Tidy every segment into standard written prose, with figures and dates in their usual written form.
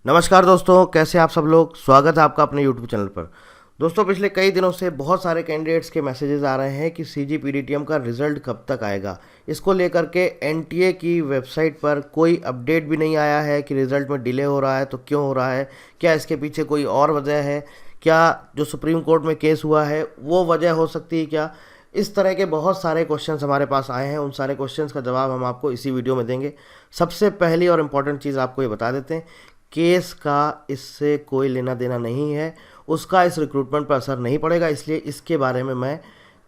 नमस्कार दोस्तों, कैसे आप सब लोग। स्वागत है आपका अपने यूट्यूब चैनल पर। दोस्तों, पिछले कई दिनों से बहुत सारे कैंडिडेट्स के मैसेजेस आ रहे हैं कि सीजीपीडीटीएम का रिजल्ट कब तक आएगा। इसको लेकर के एनटीए की वेबसाइट पर कोई अपडेट भी नहीं आया है कि रिजल्ट में डिले हो रहा है तो क्यों हो रहा है, क्या इसके पीछे कोई और वजह है, क्या जो सुप्रीम कोर्ट में केस हुआ है वो वजह हो सकती है क्या। इस तरह के बहुत सारे क्वेश्चंस हमारे पास आए हैं। उन सारे क्वेश्चंस का जवाब हम आपको इसी वीडियो में देंगे। सबसे पहली और इम्पॉर्टेंट चीज़ आपको ये बता देते हैं, केस का इससे कोई लेना देना नहीं है, उसका इस रिक्रूटमेंट पर असर नहीं पड़ेगा, इसलिए इसके बारे में मैं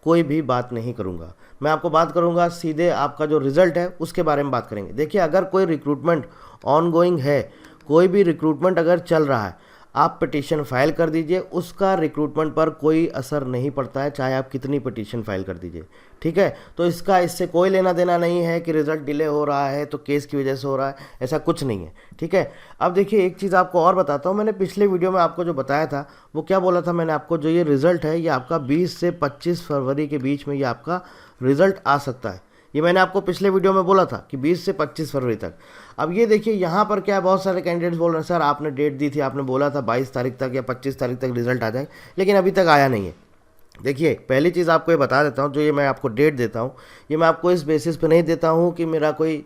कोई भी बात नहीं करूंगा। मैं आपको बात करूंगा सीधे आपका जो रिज़ल्ट है उसके बारे में बात करेंगे। देखिए, अगर कोई रिक्रूटमेंट ऑनगोइंग है, कोई भी रिक्रूटमेंट अगर चल रहा है, आप पिटीशन फाइल कर दीजिए, उसका रिक्रूटमेंट पर कोई असर नहीं पड़ता है, चाहे आप कितनी पिटीशन फाइल कर दीजिए। ठीक है, तो इसका इससे कोई लेना देना नहीं है कि रिज़ल्ट डिले हो रहा है तो केस की वजह से हो रहा है, ऐसा कुछ नहीं है। ठीक है, अब देखिए एक चीज़ आपको और बताता हूँ। मैंने पिछले वीडियो में आपको जो बताया था वो क्या बोला था मैंने आपको, जो ये रिज़ल्ट है ये आपका 20 से 25 फरवरी के बीच में ये आपका रिज़ल्ट आ सकता है। ये मैंने आपको पिछले वीडियो में बोला था कि 20 से 25 फरवरी तक। अब ये देखिए यहाँ पर क्या है, बहुत सारे कैंडिडेट्स बोल रहे हैं सर आपने डेट दी थी, आपने बोला था 22 तारीख तक या 25 तारीख तक रिजल्ट आ जाए, लेकिन अभी तक आया नहीं है। देखिए, पहली चीज़ आपको ये बता देता हूँ, जो ये मैं आपको डेट देता हूँ ये मैं आपको इस बेसिस पे नहीं देता हूँ कि मेरा कोई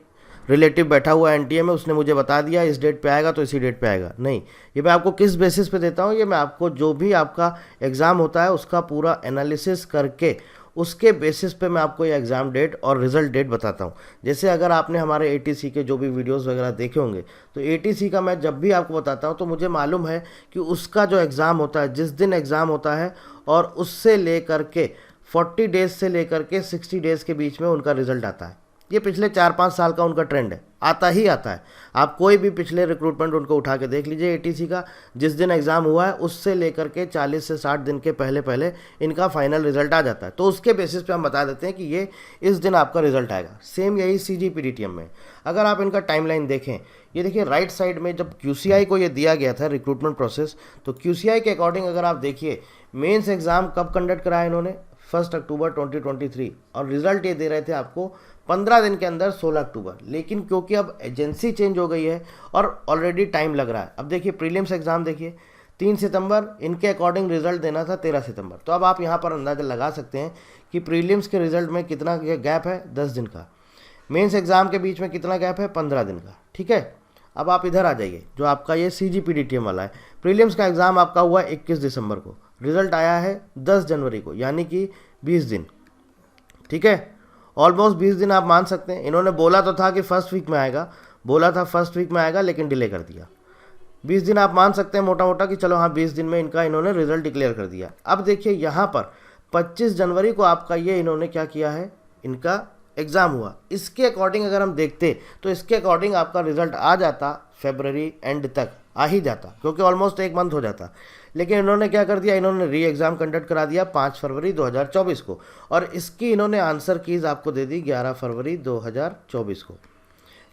रिलेटिव बैठा हुआ एनटीए में, उसने मुझे बता दिया इस डेट पे आएगा तो इसी डेट पे आएगा। नहीं, ये मैं आपको किस बेसिस पे देता हूँ, ये मैं आपको जो भी आपका एग्ज़ाम होता है उसका पूरा एनालिसिस करके उसके बेसिस पे मैं आपको ये एग्ज़ाम डेट और रिज़ल्ट डेट बताता हूँ। जैसे अगर आपने हमारे एटीसी के जो भी वीडियोस वगैरह देखे होंगे, तो एटीसी का मैं जब भी आपको बताता हूँ तो मुझे मालूम है कि उसका जो एग्ज़ाम होता है, जिस दिन एग्ज़ाम होता है, और उससे लेकर के 40 डेज से लेकर के 60 डेज़ के बीच में उनका रिज़ल्ट आता है। ये पिछले 4-5 साल का उनका ट्रेंड है, आता ही आता है। आप कोई भी पिछले रिक्रूटमेंट उनको उठा के देख लीजिए एटीसी का, जिस दिन एग्ज़ाम हुआ है उससे लेकर के 40 से 60 दिन के पहले पहले इनका फाइनल रिजल्ट आ जाता है। तो उसके बेसिस पे हम बता देते हैं कि ये इस दिन आपका रिजल्ट आएगा। सेम यही सीजीपीडीटीएम में अगर आप इनका टाइमलाइन देखें, ये देखिए राइट साइड में जब क्यूसीआई को ये दिया गया था रिक्रूटमेंट प्रोसेस, तो क्यूसीआई के अकॉर्डिंग अगर आप देखिए मेंस एग्ज़ाम कब कंडक्ट कराया इन्होंने, 1 अक्टूबर 2023, और रिजल्ट ये दे रहे थे आपको 15 दिन के अंदर 16 अक्टूबर। लेकिन क्योंकि अब एजेंसी चेंज हो गई है और ऑलरेडी टाइम लग रहा है। अब देखिए प्रीलिम्स एग्ज़ाम देखिए 3 सितंबर, इनके अकॉर्डिंग रिजल्ट देना था 13 सितंबर। तो अब आप यहाँ पर अंदाज़ा लगा सकते हैं कि प्रीलिम्स के रिजल्ट में कितना गैप है, 10 दिन का। मेंस एग्ज़ाम के बीच में कितना गैप है, 15 दिन का। ठीक है, अब आप इधर आ जाइए, जो आपका ये सीजीपीडीटीएम वाला है। प्रीलिम्स का एग्ज़ाम आपका हुआ 21 दिसंबर को, रिजल्ट आया है 10 जनवरी को, यानी कि 20 दिन। ठीक है, ऑलमोस्ट 20 दिन आप मान सकते हैं। इन्होंने बोला तो था कि फर्स्ट वीक में आएगा, बोला था फर्स्ट वीक में आएगा, लेकिन डिले कर दिया। 20 दिन आप मान सकते हैं मोटा मोटा कि चलो हाँ 20 दिन में इनका इन्होंने रिजल्ट डिक्लेयर कर दिया। अब देखिए यहाँ पर 25 जनवरी को आपका ये इन्होंने क्या किया है, इनका एग्ज़ाम हुआ। इसके अकॉर्डिंग अगर हम देखते तो इसके अकॉर्डिंग आपका रिजल्ट आ जाता फरवरी एंड तक, आ ही जाता, क्योंकि ऑलमोस्ट 1 मंथ हो जाता। लेकिन इन्होंने क्या कर दिया, इन्होंने री एग्ज़ाम कंडक्ट करा दिया 5 फरवरी 2024 को, और इसकी इन्होंने आंसर कीज़ आपको दे दी 11 फरवरी 2024 को।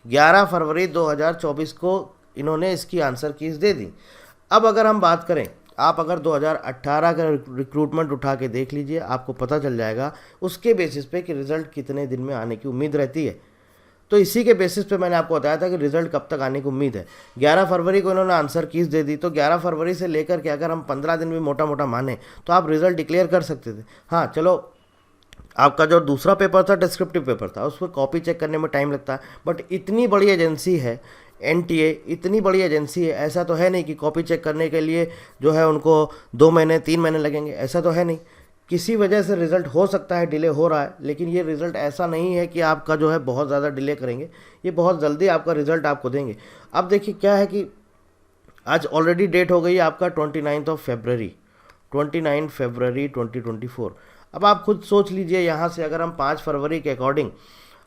11 फरवरी 2024 को इन्होंने इसकी आंसर कीज़ दे दी। अब अगर हम बात करें, आप अगर 2018 का रिक्रूटमेंट उठा के देख लीजिए, आपको पता चल जाएगा उसके बेसिस पे कि रिज़ल्ट कितने दिन में आने की उम्मीद रहती है। तो इसी के बेसिस पे मैंने आपको बताया था कि रिजल्ट कब तक आने की उम्मीद है। 11 फरवरी को इन्होंने आंसर कीज़ दे दी, तो 11 फरवरी से लेकर के अगर हम 15 दिन भी मोटा मोटा माने तो आप रिजल्ट डिक्लेयर कर सकते थे। हाँ चलो, आपका जो दूसरा पेपर था डिस्क्रिप्टिव पेपर था, उस पर कॉपी चेक करने में टाइम लगता है, बट इतनी बड़ी एजेंसी है एनटीए, इतनी बड़ी एजेंसी है, ऐसा तो है नहीं कि कॉपी चेक करने के लिए जो है उनको 2 महीने 3 महीने लगेंगे, ऐसा तो है नहीं। किसी वजह से रिज़ल्ट हो सकता है डिले हो रहा है, लेकिन ये रिज़ल्ट ऐसा नहीं है कि आपका जो है बहुत ज़्यादा डिले करेंगे, ये बहुत जल्दी आपका रिज़ल्ट आपको देंगे। अब देखिए क्या है कि आज ऑलरेडी डेट हो गई है आपका 29 फरवरी 2024। अब आप खुद सोच लीजिए, यहाँ से अगर हम 5 फरवरी के अकॉर्डिंग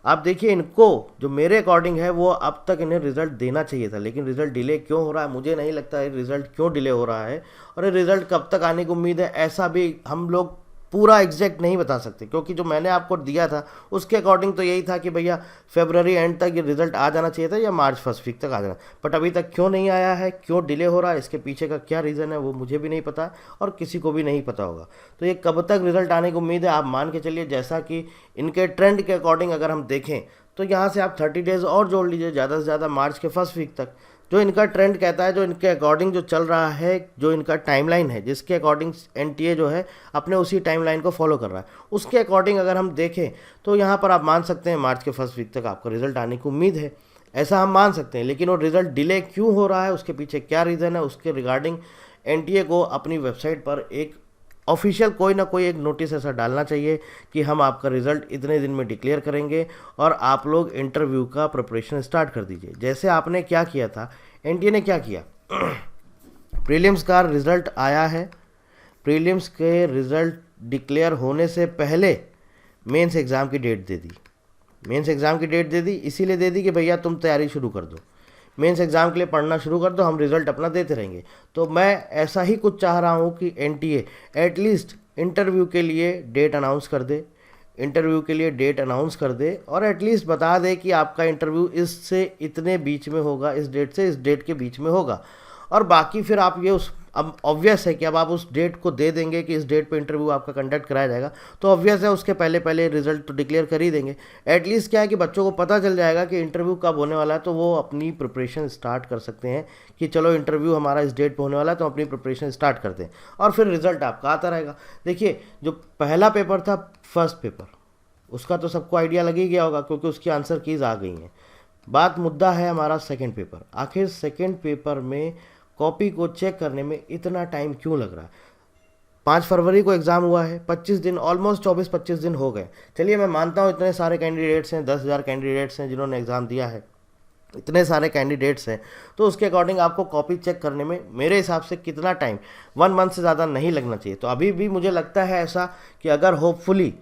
आप देखिए, इनको जो मेरे अकॉर्डिंग है वो अब तक इन्हें रिज़ल्ट देना चाहिए था, लेकिन रिज़ल्ट डिले क्यों हो रहा है मुझे नहीं लगता है रिज़ल्ट क्यों डिले हो रहा है, और ये रिज़ल्ट कब तक आने की उम्मीद है ऐसा भी हम लोग पूरा एग्जैक्ट नहीं बता सकते, क्योंकि जो मैंने आपको दिया था उसके अकॉर्डिंग तो यही था कि भैया फरवरी एंड तक ये रिजल्ट आ जाना चाहिए था या मार्च फर्स्ट वीक तक आ जाना, बट अभी तक क्यों नहीं आया है, क्यों डिले हो रहा है, इसके पीछे का क्या रीज़न है वो मुझे भी नहीं पता और किसी को भी नहीं पता होगा। तो ये कब तक रिजल्ट आने की उम्मीद है आप मान के चलिए, जैसा कि इनके ट्रेंड के अकॉर्डिंग अगर हम देखें तो यहाँ से आप 30 डेज़ और जोड़ लीजिए, ज़्यादा से ज़्यादा मार्च के फर्स्ट वीक तक, जो इनका ट्रेंड कहता है, जो इनके अकॉर्डिंग जो चल रहा है, जो इनका टाइमलाइन है, जिसके अकॉर्डिंग एनटीए जो है अपने उसी टाइमलाइन को फॉलो कर रहा है, उसके अकॉर्डिंग अगर हम देखें तो यहाँ पर आप मान सकते हैं मार्च के फर्स्ट वीक तक आपका रिजल्ट आने की उम्मीद है, ऐसा हम मान सकते हैं। लेकिन वो रिजल्ट डिले क्यों हो रहा है, उसके पीछे क्या रीज़न है, उसके रिगार्डिंग एनटीए को अपनी वेबसाइट पर एक ऑफिशियल कोई ना कोई एक नोटिस ऐसा डालना चाहिए कि हम आपका रिजल्ट इतने दिन में डिक्लेयर करेंगे और आप लोग इंटरव्यू का प्रिपरेशन स्टार्ट कर दीजिए। जैसे आपने क्या किया था, एनटीए ने क्या किया, प्रीलिम्स का रिजल्ट आया है, प्रीलिम्स के रिजल्ट डिक्लेयर होने से पहले मेंस एग्ज़ाम की डेट दे दी। मेंस एग्ज़ाम की डेट दे दी इसीलिए दे दी कि भैया तुम तैयारी शुरू कर दो, मेंस एग्ज़ाम के लिए पढ़ना शुरू कर दो, हम रिज़ल्ट अपना देते रहेंगे। तो मैं ऐसा ही कुछ चाह रहा हूँ कि एनटीए एटलीस्ट इंटरव्यू के लिए डेट अनाउंस कर दे, इंटरव्यू के लिए डेट अनाउंस कर दे और एटलीस्ट बता दे कि आपका इंटरव्यू इससे इतने बीच में होगा, इस डेट से इस डेट के बीच में होगा। और बाकी फिर आप ये उस, अब ऑब्वियस है कि अब आप उस डेट को दे देंगे कि इस डेट पे इंटरव्यू आपका कंडक्ट कराया जाएगा, तो ऑब्वियस है उसके पहले पहले रिजल्ट तो डिक्लेयर कर ही देंगे। एटलीस्ट क्या है कि बच्चों को पता चल जाएगा कि इंटरव्यू कब होने वाला है, तो वो अपनी प्रिपरेशन स्टार्ट कर सकते हैं कि चलो इंटरव्यू हमारा इस डेट पे होने वाला है तो अपनी प्रिपरेशन स्टार्ट करते हैं और फिर रिजल्ट आपका आता रहेगा। देखिए जो पहला पेपर था फर्स्ट पेपर, उसका तो सबको आइडिया लग ही गया होगा क्योंकि उसकी आंसर कीज आ गई हैं। बात मुद्दा है हमारा सेकेंड पेपर। आखिर सेकेंड पेपर में कॉपी को चेक करने में इतना टाइम क्यों लग रहा है? 5 फरवरी को एग्ज़ाम हुआ है, 25 दिन, ऑलमोस्ट 24-25 दिन हो गए। चलिए मैं मानता हूँ इतने सारे कैंडिडेट्स हैं, 10,000 कैंडिडेट्स हैं जिन्होंने एग्ज़ाम दिया है, इतने सारे कैंडिडेट्स हैं, तो उसके अकॉर्डिंग आपको कॉपी चेक करने में मेरे हिसाब से कितना टाइम, 1 मंथ से ज़्यादा नहीं लगना चाहिए। तो अभी भी मुझे लगता है ऐसा कि अगर होपफुली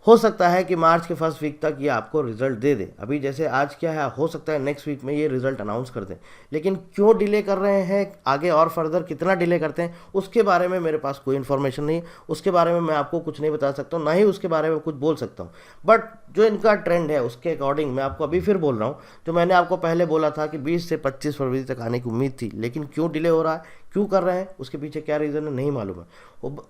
हो सकता है कि मार्च के फर्स्ट वीक तक ये आपको रिजल्ट दे दे। अभी जैसे आज क्या है, हो सकता है नेक्स्ट वीक में ये रिजल्ट अनाउंस कर दें, लेकिन क्यों डिले कर रहे हैं, आगे और फर्दर कितना डिले करते हैं उसके बारे में मेरे पास कोई इन्फॉर्मेशन नहीं, उसके बारे में मैं आपको कुछ नहीं बता सकता हूँ, ना ही उसके बारे में कुछ बोल सकता हूँ। बट जो इनका ट्रेंड है उसके अकॉर्डिंग मैं आपको अभी फिर बोल रहा हूँ, जो मैंने आपको पहले बोला था कि 20 से 25 फरवरी तक आने की उम्मीद थी, लेकिन क्यों डिले हो रहा है, क्यों कर रहे हैं, उसके पीछे क्या रीज़न है नहीं मालूम है।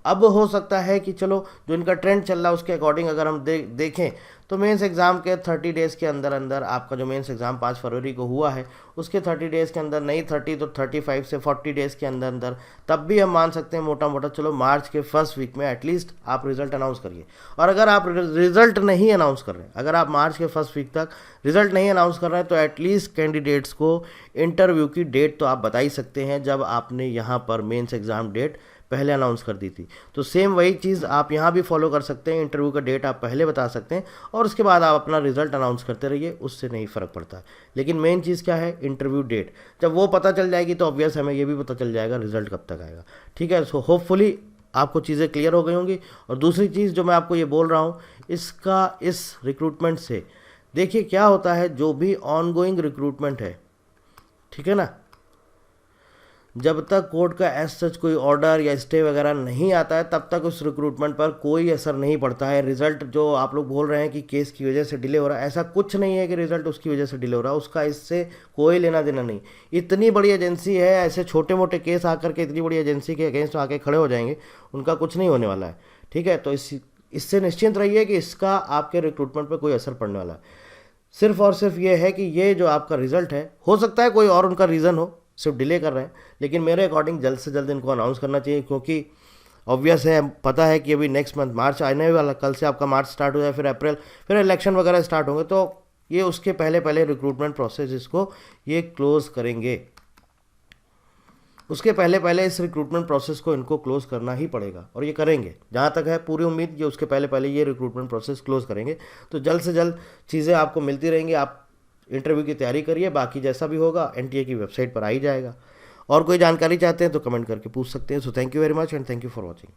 अब हो सकता है कि चलो जो इनका ट्रेंड चल रहा है उसके अकॉर्डिंग अगर हम देखें तो मेंस एग्ज़ाम के 30 डेज़ के अंदर अंदर आपका जो मेंस एग्ज़ाम 5 फरवरी को हुआ है उसके 30 डेज़ के अंदर, नहीं 30 तो 35 से 40 डेज़ के अंदर अंदर, तब भी हम मान सकते हैं मोटा मोटा चलो मार्च के फर्स्ट वीक में एटलीस्ट आप रिज़ल्ट अनाउंस करिए। और अगर आप रिज़ल्ट नहीं अनाउंस कर रहे हैं, अगर आप मार्च के फर्स्ट वीक तक रिज़ल्ट नहीं अनाउंस कर रहे हैं, तो एटलीस्ट कैंडिडेट्स को इंटरव्यू की डेट तो आप बता ही सकते हैं जब आपने यहाँ पर मेंस एग्ज़ाम डेट पहले अनाउंस कर दी थी। तो सेम वही चीज़ आप यहाँ भी फॉलो कर सकते हैं, इंटरव्यू का डेट आप पहले बता सकते हैं और उसके बाद आप अपना रिजल्ट अनाउंस करते रहिए, उससे नहीं फ़र्क पड़ता। लेकिन मेन चीज़ क्या है, इंटरव्यू डेट जब वो पता चल जाएगी तो ऑब्वियस हमें ये भी पता चल जाएगा रिजल्ट कब तक आएगा। ठीक है, सो होपफुली आपको चीज़ें क्लियर हो गई होंगी। और दूसरी चीज़ जो मैं आपको ये बोल रहा हूँ, इसका इस रिक्रूटमेंट से देखिए क्या होता है, जो भी ऑनगोइंग रिक्रूटमेंट है, ठीक है ना, जब तक कोर्ट का एज सच कोई ऑर्डर या स्टे वगैरह नहीं आता है तब तक उस रिक्रूटमेंट पर कोई असर नहीं पड़ता है। रिजल्ट जो आप लोग बोल रहे हैं कि केस की वजह से डिले हो रहा है, ऐसा कुछ नहीं है कि रिजल्ट उसकी वजह से डिले हो रहा है, उसका इससे कोई लेना देना नहीं। इतनी बड़ी एजेंसी है, ऐसे छोटे मोटे केस आकर के इतनी बड़ी एजेंसी के अगेंस्ट आके खड़े हो जाएंगे, उनका कुछ नहीं होने वाला है। ठीक है, तो इससे निश्चिंत रहिए कि इसका आपके रिक्रूटमेंट पर कोई असर पड़ने वाला है। सिर्फ और सिर्फ ये है कि ये जो आपका रिजल्ट है, हो सकता है कोई और उनका रीज़न हो, सिर्फ डिले कर रहे हैं, लेकिन मेरे अकॉर्डिंग जल्द से जल्द इनको अनाउंस करना चाहिए, क्योंकि ऑब्वियस है, पता है कि अभी नेक्स्ट मंथ मार्च आने वाला, कल से आपका मार्च स्टार्ट हो जाए, फिर अप्रैल, फिर इलेक्शन वगैरह स्टार्ट होंगे, तो ये उसके पहले पहले रिक्रूटमेंट प्रोसेस इसको ये क्लोज़ करेंगे, उसके पहले पहले इस रिक्रूटमेंट प्रोसेस को इनको क्लोज करना ही पड़ेगा और ये करेंगे। जहाँ तक है पूरी उम्मीद, ये उसके पहले पहले ये रिक्रूटमेंट प्रोसेस क्लोज करेंगे। तो जल्द से जल्द चीज़ें आपको मिलती रहेंगी, आप इंटरव्यू की तैयारी करिए, बाकी जैसा भी होगा एनटीए की वेबसाइट पर आ ही जाएगा। और कोई जानकारी चाहते हैं तो कमेंट करके पूछ सकते हैं। So thank you very much and thank you for watching.